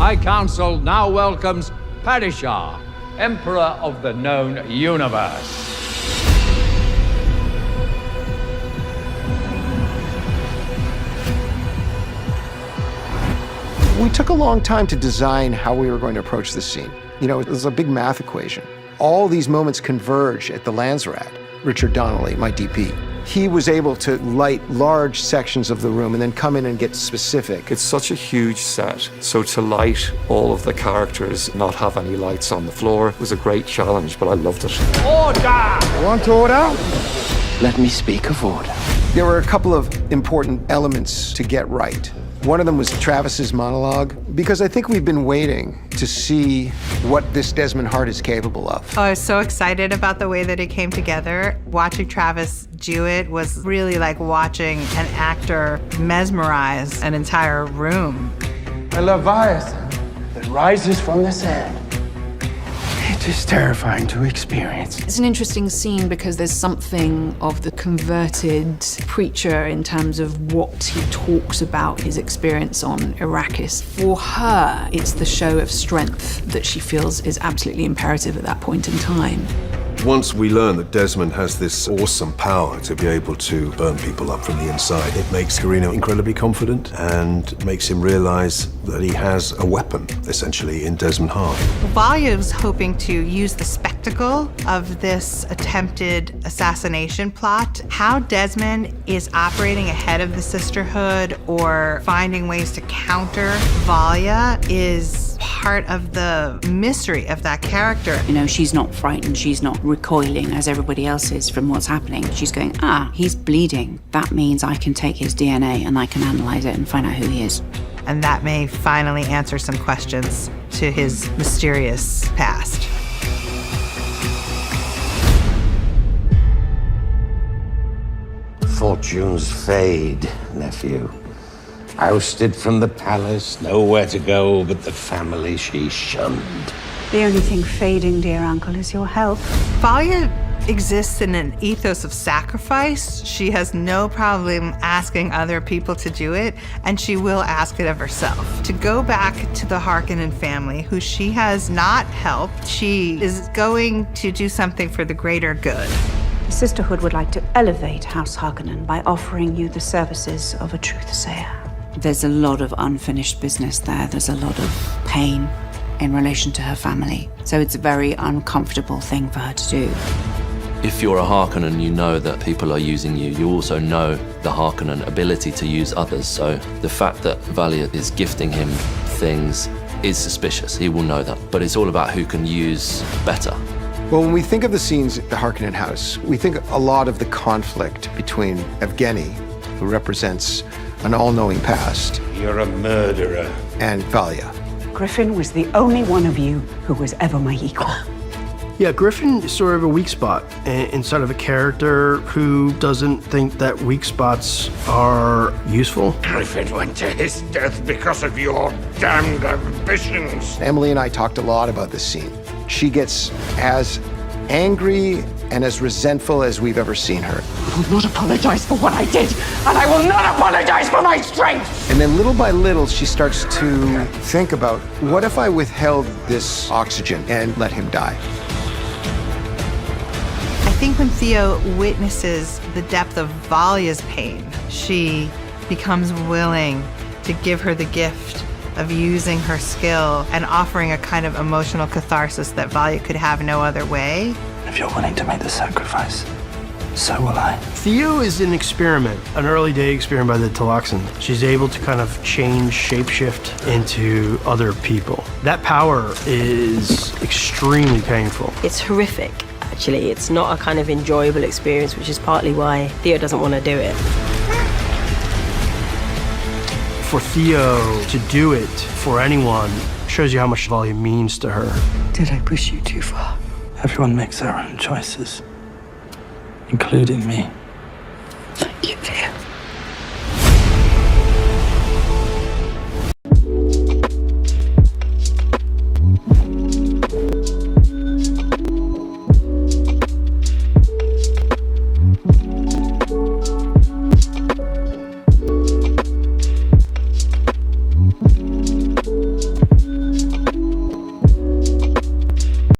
High Council now welcomes Padishah, Emperor of the known universe. We took a long time to design how we were going to approach this scene. You know, it was a big math equation. All these moments converge at the Landsrat. Richard Donnelly, my DP. He was able to light large sections of the room and then come in and get specific. It's such a huge set, so to light all of the characters, not have any lights on the floor, was a great challenge, but I loved it. Order! Want order? Let me speak of order. There were a couple of important elements to get right. One of them was Travis's monologue, because I think we've been waiting to see what this Desmond Hart is capable of. Oh, I was so excited about the way that it came together. Watching Travis do it was really like watching an actor mesmerize an entire room. A Leviathan that rises from the sand. It is terrifying to experience. It's an interesting scene because there's something of the converted preacher in terms of what he talks about his experience on Arrakis. For her, it's the show of strength that she feels is absolutely imperative at that point in time. Once we learn that Desmond has this awesome power to be able to burn people up from the inside, it makes Carino incredibly confident and makes him realize that he has a weapon, essentially, in Desmond Hart. Valia was hoping to use the spectacle of this attempted assassination plot. How Desmond is operating ahead of the Sisterhood or finding ways to counter Valia is part of the mystery of that character. You know, she's not frightened, she's not recoiling as everybody else is from what's happening. She's going, he's bleeding. That means I can take his DNA and I can analyze it and find out who he is. And that may finally answer some questions to his mysterious past. Fortunes fade, nephew. Ousted from the palace, nowhere to go but the family she shunned. The only thing fading, dear uncle, is your health. Valia exists in an ethos of sacrifice. She has no problem asking other people to do it, and she will ask it of herself. To go back to the Harkonnen family, who she has not helped, she is going to do something for the greater good. The Sisterhood would like to elevate House Harkonnen by offering you the services of a truth-sayer. There's a lot of unfinished business there. There's a lot of pain in relation to her family. So it's a very uncomfortable thing for her to do. If you're a Harkonnen, you know that people are using you. You also know the Harkonnen ability to use others. So the fact that Valia is gifting him things is suspicious. He will know that. But it's all about who can use better. Well, when we think of the scenes at the Harkonnen house, we think a lot of the conflict between Evgeny, who represents an all-knowing past. You're a murderer. And Valia. Griffin was the only one of you who was ever my equal. Yeah, Griffin is sort of a weak spot inside of a character who doesn't think that weak spots are useful. Griffin went to his death because of your damned ambitions. Emily and I talked a lot about this scene. She gets as angry and as resentful as we've ever seen her. I will not apologize for what I did, and I will not apologize for my strength! And then little by little, she starts to think about, what if I withheld this oxygen and let him die? I think when Theo witnesses the depth of Valia's pain, she becomes willing to give her the gift of using her skill and offering a kind of emotional catharsis that Valia could have no other way. If you're willing to make the sacrifice, so will I. Theo is an experiment, an early day experiment by the Taloxan. She's able to kind of change, shapeshift into other people. That power is extremely painful. It's horrific, actually. It's not a kind of enjoyable experience, which is partly why Theo doesn't want to do it. For Theo to do it for anyone shows you how much Valia means to her. Did I push you too far? Everyone makes their own choices, including me. Thank you.